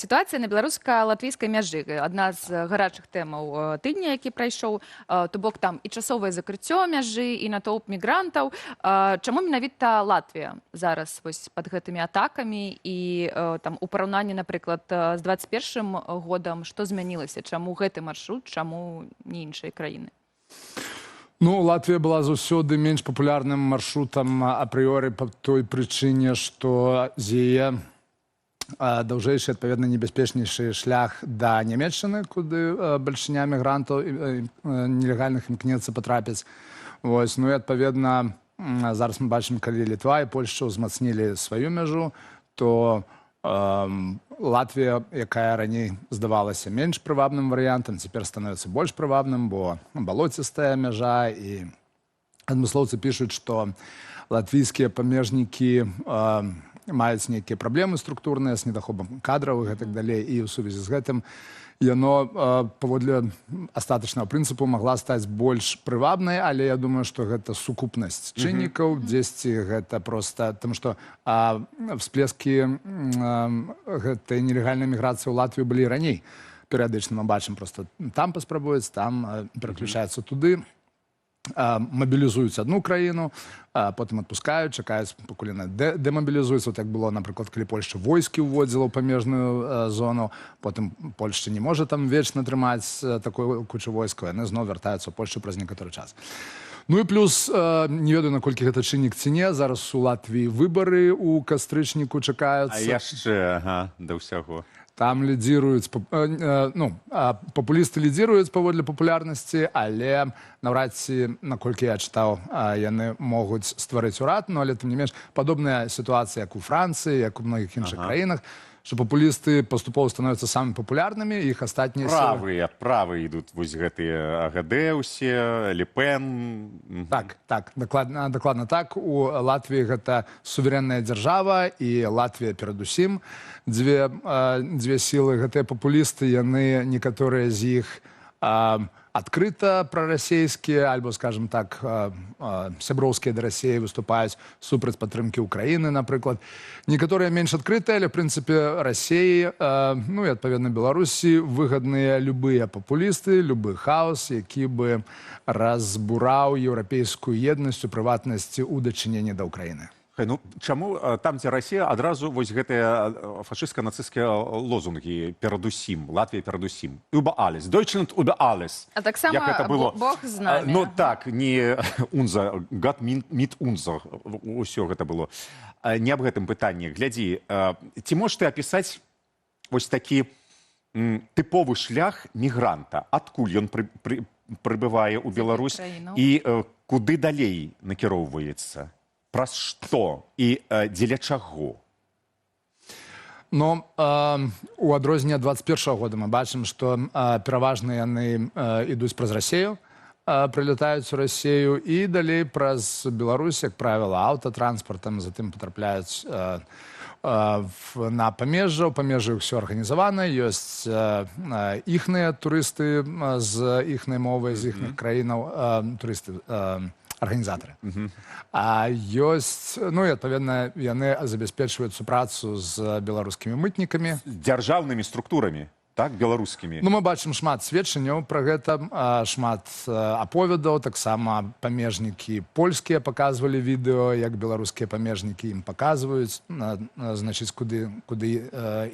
Сітуацыя на беларуска-латвійскай мяжы адна з гарачых тэмаў тыдня, які прайшоў, то бок там і часовае закрыццё мяжы, і натоўп мігрантаў. Чаму менавіта Латвія зараз вось пад гэтымі атакамі і там у параўнанні, напрыклад, з 21 годам, што змянілася? Чаму гэты маршрут, чаму не іншыя краіны? Ну, Латвія была заўсёды менш папулярным маршрутам апрыёры па той прычыне, што з яе даўжэйшы, адпаведна, небяспечнейшы шлях да Нямецчыны, куды бальшыня мігрантаў нелегальных імкнецца патрапіць. Вось, ну і адпаведна, зараз мы бачым, калі Літва і Польшча ўзмацнілі сваю мяжу, то Латвія, якая раней здавалася менш прывабным варыянтам, цяпер становіцца больш прывабным, бо балоцістая мяжа, і адмыслоўцы пішуць, што латвійскія памежнікі маюць нейкія праблемы структурныя з недахопам кадраў і гэтак далей, і ў сувязі з гэтым яно паводле астатачнага прынцыпу магла стаць больш прывабнай, але я думаю, што гэта сукупнасць чыннікаў, дзесьці гэта проста, таму што всплескі гэтай нелегальнай міграцыі ў Латвію былі раней. Перыядычна мы бачым, проста там паспрабуюць, там пераключаюцца туды, мабілізуюць адну краіну, потым адпускаюць, чакаюць, пакуль яна дэмабілізуецца. Так было, напрыклад, калі Польшча войскі ўводзіла ў памежную зону, потым Польшча не можа там вечна трымаць такую кучу войскаў, яны зноў вяртаюцца ў Польшчу праз некаторы час. Ну і плюс, не ведаю, наколькі гэта чыннік ці не, зараз у Латвіі выбары ў кастрычніку чакаюцца. А яшчэ, да ўсяго. Там лідзіруюць, папулісты лідзіруюць паводле папулярнасці, але наўрад ці, наколькі я чытаў, яны могуць стварыць урад, але тым не менш падобная сітуацыя, як у Францыі, як у многіх іншых краінах, што папулісты паступова становяцца самымі папулярнымі, іх астатнія сілы... Правыя ідуць вось гэтыя АГД ўсе, Ле Пен... Так, дакладна так. У Латвіі гэта суверэнная дзяржава, і Латвія перадусім. Дзве сілы, гэтыя папулісты, яны, некаторыя з іх адкрыта прарасейскія, альбо, скажем так, сяброўскія да Расіі выступаюць супраць падтрымкі ўкраіны, напрыклад. Некаторыя менш адкрытыя, але, в прынцыпе, Расіі, ну і, адпаведна, Беларусі выгадныя любыя папулісты, любы хаос, які бы разбураў еўрапейскую еднасць, у прыватнасці ў дачыненні да ўкраіны. Ну, чаму там, дзе Расія, адразу вось гэтыя фашыстска-нацысцкія лозунгі перадусім, Латвія перадусім. Über alles. Deutschland über alles. А таксама Бог з намі. Ну так, не unser, Gott mit unser. Усё гэта было. Не аб гэтым пытанні. Глядзі, ці можаш ты апісаць вось такі тыповы шлях мігранта? Адкуль ён прыбывае ў Беларусь і куды далей накіроўваецца? Праз што і дзеля чаго? Ну, у адрозненне ад 21-го года мы бачым, што пераважна яны ідуць праз Расію, прылятаюць у Расію, і далей праз Беларусь, як правіла, аўтатранспартам, затым патрапляюць на памежжа. У памежжы ўсё арганізавана, ёсць іхныя турысты з іхнай мовай, з іхных краінаў, турысты, арганізатары. А ёсць, ну і, адпаведна, яны забяспечваюць супрацу з беларускімі мытнікамі. Дзяржаўнымі структурамі, так, беларускімі? Ну, мы бачым шмат сведчанняў пра гэта, шмат аповедаў, таксама памежнікі польскія паказвалі відэо, як беларускія памежнікі ім паказваюць, значыць, куды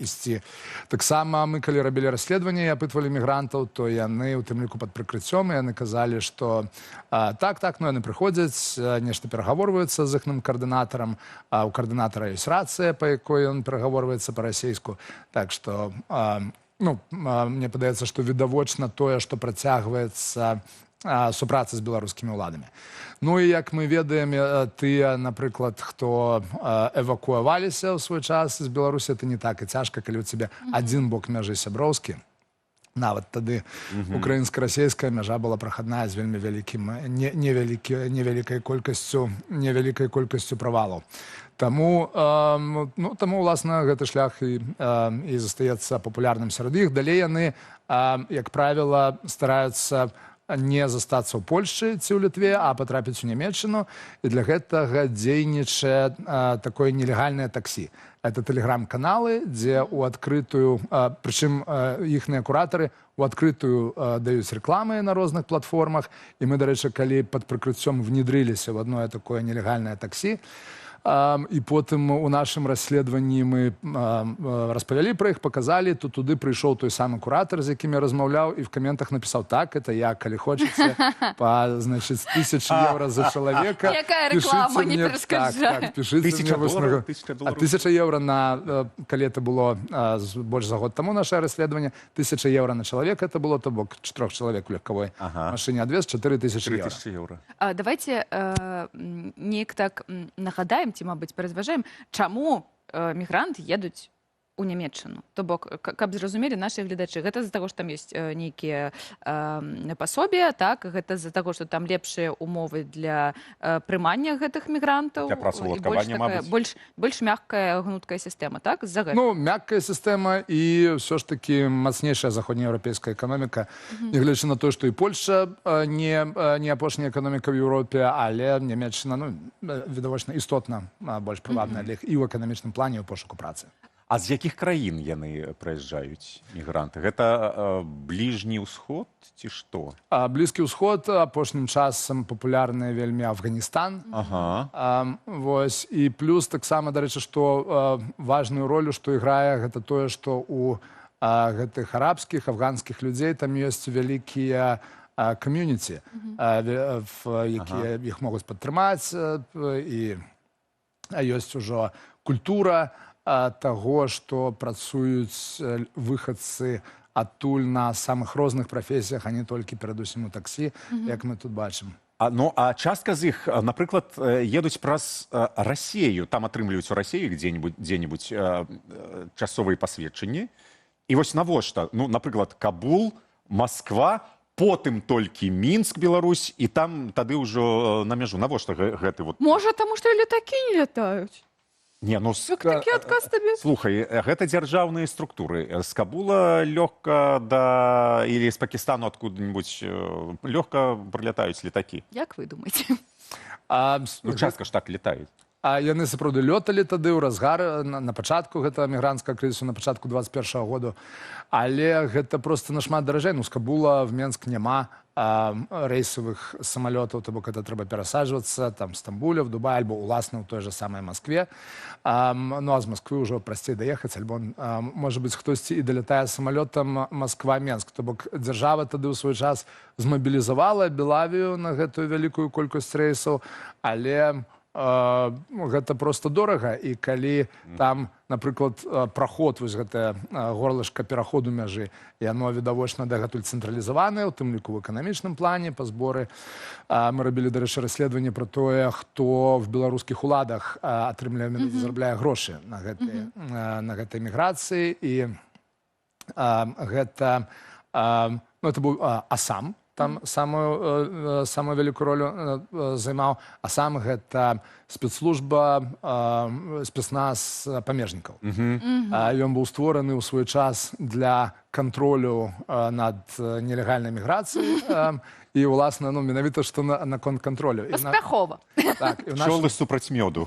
ісці. Таксама мы, калі рабілі расследаванне і апытвалі мігрантаў, то яны, у тым ліку пад прыкрыццём, яны казалі, што так, ну яны прыходзяць, нешта перагаворваюцца з іхным каардынатарам, у каардынатара ёсць рацыя, па якой ён перагаворваецца па-расейску. Так што... Ну, мне падаецца, што відавочна тое, што працягваецца супраца з беларускімі ўладамі. Ну і як мы ведаем, тыя, напрыклад, хто эвакуаваліся ў свой час з Беларусі, это не так і цяжка, калі ў цябе адзін бок мяжы сяброўскі. Нават тады украінска-расейская мяжа была прахадная з вельмі невялікай колькасцю правалаў. Таму, уласна, гэты шлях і застаецца папулярным сярод іх. Далей яны, як правіла, стараюцца не застацца ў Польшчы ці ў Літве, а патрапіць у Нямецчыну. І для гэтага дзейнічае такое нелегальнае таксі. Это тэлеграм-каналы, дзе ў адкрытую, прычым іхныя куратары у адкрытую даюць рэкламы на розных платформах. І мы, дарэчы, калі пад прыкрыццём внедрыліся в одно такое нелегальнае таксі, і потым у нашым расследаванні мы распавялі пра іх, паказалі, то туды прыйшоў той самы куратар, з якім я размаўляў, і в каментах напісаў: так, это я, калі хочаце, па, значыць, 1000 евро за чалавека. Якая рэклама, не перашкаджай. Так, пішыце мне вось на... 1000 евро на, калі это было больш за год таму нашае расследаванне, 1000 евро на чалавека это было, то бок 4 чалавек у легкавой машыне адвез, 4000 евро. Давайте неяк так нагадаем, ці, мабыць, паразважаем, чаму мігранты едуць у Нямецчыну. То бок, каб зразумелі нашы гледачы, гэта з-за таго, што там ёсць нейкія пасобі, так? Гэта з-за таго, што там лепшыя умовы для прымання гэтых мігрантаў. Для працаўладкавання, мабыць. Больш мяккая, гнуткая сістэма, так? З-за гэта. Ну, мяккая сістэма і ўсё ж такі мацнейшая заходнееўрапейская эканоміка. Нягледзячы на тое, што і Польшча не апошняя эканоміка в Еўропе, але Нямецчына, ну, відавочна, істотна больш прывабная для іх і ў эканамічным плане, і ў пошуку працы. А з якіх краін яны прыязджаюць, мігранты? Гэта бліжні ўсход ці што? Блізкі ўсход, апошнім часам папулярны вельмі Афганістан. Вось. І плюс таксама, дарэчы, што важную ролю, што іграе, гэта тое, што у гэтых арабскіх, афганскіх людзей там ёсць вялікія камьюніці, якія іх могуць падтрымаць, і ёсць ужо культура таго, што працуюць выхадцы адтуль на самых розных прафесіях, а не толькі перадусім у таксі, як мы тут бачым. Ну, а частка з іх, напрыклад, едуць праз Расею, там атрымліваюць у Расеі дзе-небудзь часовыя пасведчанні. І вось навошта? Ну, напрыклад, Кабул, Масква, потым толькі Мінск, Беларусь, і там тады ўжо на мяжу. Навошта гэты вот... Можа, таму што летакі не летаюць? Не, ну, такі адказ табе? Слухай, гэта дзяржаўныя структуры. З Кабула лёгка да... Или з Пакістану откуда-нибудь лёгка прылятаюць летакі. Як вы думаеце? Ну, частка ж так летаюць. Яны сапраўды лёталі тады ў разгар на пачатку гэтага мігрантскага крызісу, на пачатку 21-го году. Але гэта проста нашмат даражэй. Ну, з Кабула в Менск няма рейсовых самолетаў, то бок это трэба перасаджвацца там в Стамбуле, в Дубае, альбо уласна ў той же самай Москве. Ну, а з Москвы ўжо прасцей даехаць, альбо, можа быць, хтосьці і далятае самолетам Москва-Менск. То бок дзяржава тады ў свой час змабілізавала Белавію на гэтую вялікую колькасць рэйсаў, але гэта проста дорага. І калі там, напрыклад, праход, вось гэтае горлышка пераходу мяжы, яно відавочна дагэтуль цэнтралізаванае, у тым ліку в эканамічным плане, па зборы. Мы рабілі, дарэчы, расследаванне пра тое, хто в беларускіх уладах зарабляе грошы на гэтай міграцыі. І гэта быў Асам, там самую вялікую ролю займаў. А сам гэта спецслужба, спецназ памежнікаў. Ён быў створаны ў свой час для кантролю над нелегальнай міграцыяй. І, уласна, менавіта, што наконт кантролю. Паспяхова. Пчолы супраць мёду.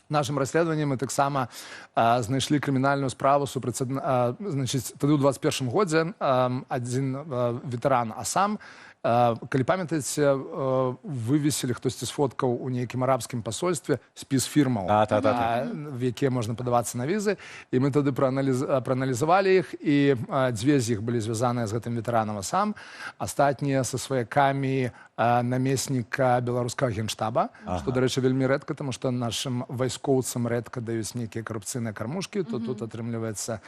Нашым расследаваннем мы таксама знайшлі крымінальную справу супраць... Значыць, тады ў 21-м годзе адзін ветэран Асам, калі памятаеце, вывесілі хтосьці з фоткаў у нейкім арабскім пасольстве спіс фірмаў, в якія можна падавацца на візы. І мы тады прааналізавалі іх, і дзве з іх былі звязаныя з гэтым ветэранам Асам, астатнія са сваякамі намесніка беларускага генштаба, што, дарэчы, вельмі рэдка, таму што нашым вайскоўцам рэдка даюць нейкія карупцыйныя кармушкі, то тут атрымліваецца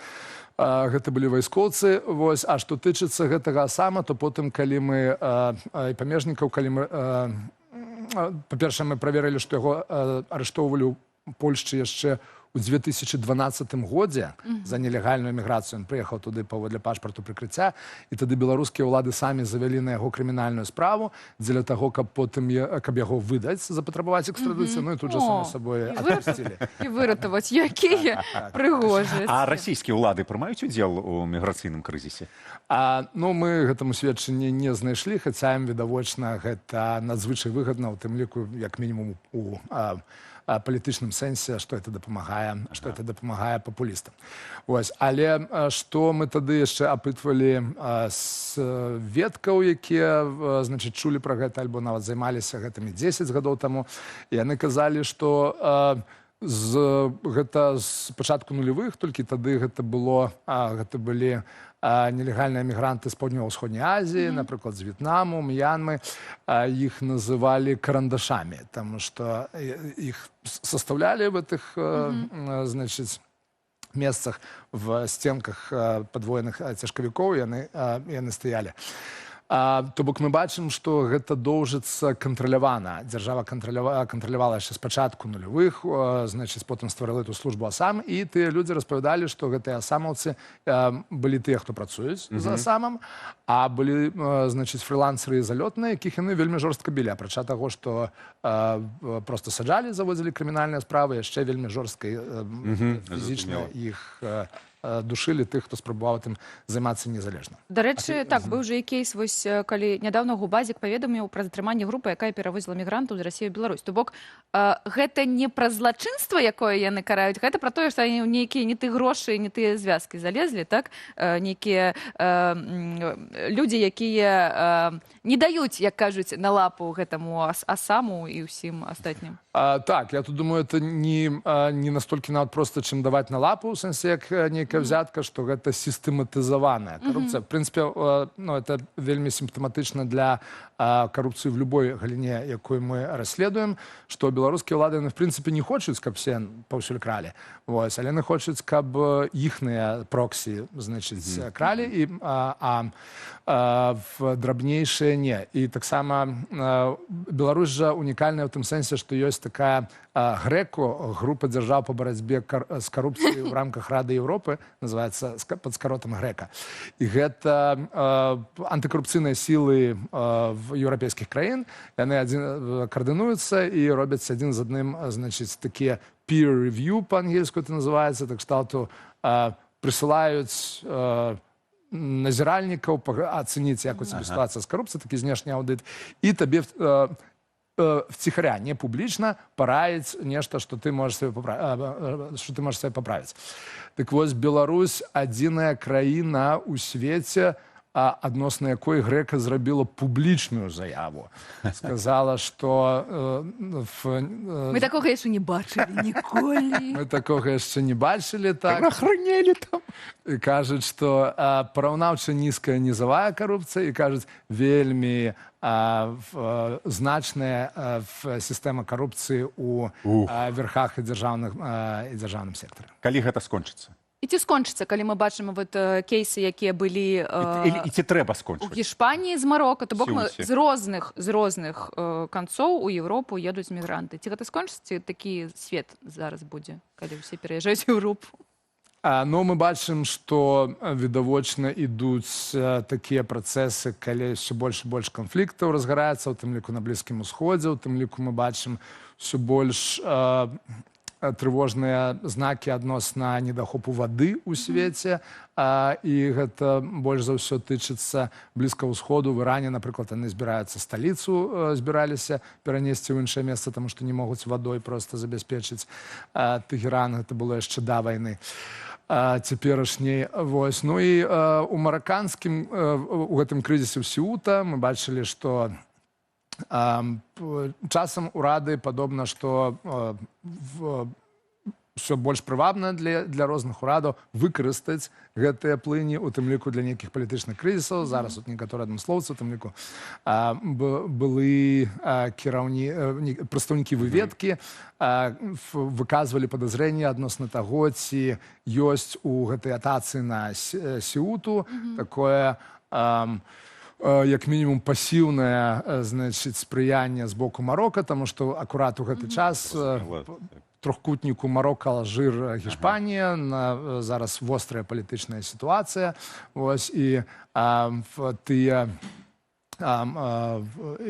гэта былі вайскоўцы. А што тычыцца гэтага Асама, то потым, калі мы і памежнікаў, калі мы, па-першае, мы праверылі, што яго арыштоўвалі ў Польшчы яшчэ у 2012 годзе за нелегальную міграцыю. Ён прыехаў туды паводле пашпарту прыкрыцця, і тады беларускія ўлады самі завялі на яго крымінальную справу дзеля таго, каб потым каб яго выдаць, запатрабаваць экстрадыцыю, ну і тут жа само сабой адпусцілі. І выратаваць, якія прыгожыя. А расійскія ўлады прымаюць удзел у міграцыйным крызісе? Ну, мы гэтаму сведчанні не знайшлі, хаця ім відавочна гэта надзвычай выгадна, у тым ліку, як мінімум, у палітычным сэнсе, што это дапамагае папулістам. Вось. Але што мы тады яшчэ апытвалі сведкаў, якія, значыць, чулі пра гэта, альбо нават займаліся гэтымі 10 гадоў таму, яны казалі, што гэта з пачатку нулявых, толькі тады гэта былі нелегальныя мігранты з паўднёва-ўсходняй Азіі, напрыклад, з В'етнаму, Мьянмы, іх называлі карандашамі, таму што іх составлялі в этих, значыць, месцах, в стенках падвойных цяжкавікоў, яны стаялі. То бок мы бачым, што гэта доўжыцца кантралявана. Дзяржава кантралявала яшчэ з пачатку нулявых, значыць, потым стварыла эту службу АСАМ, і тыя людзі распавядалі, што гэтыя асамаўцы былі тыя, хто працуюць за АСАМам, а былі, значыць, фрылансеры і залётныя, якіх яны вельмі жорстка білі, апрача таго, што проста саджалі, заводзілі крымінальныя справы, яшчэ вельмі жорстка фізічна іх душылі тых, хто спрабаваў тым займацца незалежна. Дарэчы, так, быў жа і кейс, вось, калі нядаўна Губазік паведаміў пра затрыманне групы, якая перавозіла мігрантаў з Расіі ў Беларусь. То бок, гэта не пра злачынства, якое яны караюць, гэта пра тое, што яны нейкія не тыя грошы, не тыя звязкі залезлі, так? Нейкія людзі, якія не даюць, як кажуць, на лапу гэтаму асаму і ўсім астатнім. Так, я тут думаю, это не настолькі нават проста, чым даваць на лапу, у сэнсе, як нейкая взятка, што гэта сістэматызаваная карупцыя. В прынцыпе, это вельмі сімптаматычна для карупцыі в любой галіне, якую мы расследуем, што беларускія ўлады, в прынцыпе, не хочуць, каб все паўсюль кралі. Вось, але яны хочуць, каб іхныя проксі, значыць, кралі, а драбнейшыя не. І таксама Беларусь жа унікальная ў тым сэнсе, што ёсць такая ГРЭКО, група дзяржаў па барацьбе з карупцыяй в рамках Рады Европы, называецца пад скаротам ГРЭКА. І гэта антыкарупцыйныя сілы еўрапейскіх краін, яны каардынуюцца і робяць адзін з адным, значыць, такія peer review, па-ангельску это называецца, так кшталту прысылаюць назіральнікаў ацэніць, як у цябе сітуацыя з карупцыяй, такі знешні аўдыт, і табе вціхаря, не публічна параіць нешта, што ты можаш сабе паправіць. Так вось, Беларусь адзіная краіна ў свеце, адносна якой ГРЭКА зрабіла публічную заяву. Сказала, што... Мы такога яшчэ не бачылі ніколі. Мы такога яшчэ не бачылі, так. Охранелі там. І кажуць, што параўнаўча нізкая нізавая карупцыя, і кажуць, вельмі значная сістэма карупцыі ў верхах і дзяржаўным сектары. Калі гэта скончыцца? І ці скончыцца, калі мы бачым кейсы, якія былі І ці трэба скончыць? у Гішпаніі з Марока, то бок мы з розных канцоў у Еўропу едуць мігранты. Ці гэта скончыцца, ці такі свет зараз будзе, калі ўсе пераязджаюць у Еўропу? Ну, мы бачым, што відавочна ідуць такія працэсы, калі ўсё больш і больш канфліктаў разгараецца, у тым ліку на Блізкім Усходзе, у тым ліку мы бачым ўсё больш трывожныя знакі адносна недахопу вады ў свеце, і гэта больш за ўсё тычыцца Блізкага Ўсходу. В Іране, напрыклад, яны збіраюцца сталіцу, збіраліся перанесці ў іншае месца, таму што не могуць вадой проста забяспечыць Тэгеран. Гэта было яшчэ да вайны цяперашняй. Вось. Ну і у мараканскім, у гэтым крызісе ў Сеута мы бачылі, што часам урады падобна, што ўсё больш прывабна для розных урадаў выкарыстаць гэтыя плыні, у тым ліку для нейкіх палітычных крызісаў. Зараз тут некаторыя адмыслоўцы, у тым ліку былі прадстаўнікі выведкі, выказвалі падазрэнні адносна таго, ці ёсць у гэтай атацыі на Сеуту такое як мінімум пасіўнае, значыць, спрыянне з боку Марока, таму што акурат у гэты час трохкутніку Марока, Алжир, Гішпанія. Зараз вострая палітычная сітуацыя. Вось, і тыя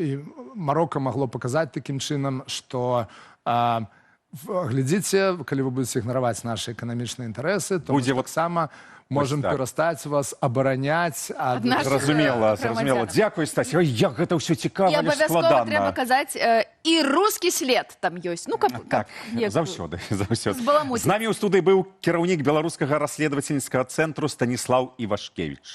і Марока магло паказаць такім чынам, што глядзіце, калі вы будзеце ігнараваць нашы эканамічныя інтарэсы, то Будзе мы таксама можам так. перастаць вас абараняць ад нашых Зразумела, грамадзян. зразумела. Дзякуй, Стасі. Ой, як гэта ўсё цікава, І але ж абавязкова складана. трэба казаць, і рускі след там ёсць. Ну, каб Так, як заўсёды, заўсёды. Збаламуціць. З намі ў студыі быў кіраўнік беларускага расследавацельскага цэнтру Станіслаў Івашкевіч.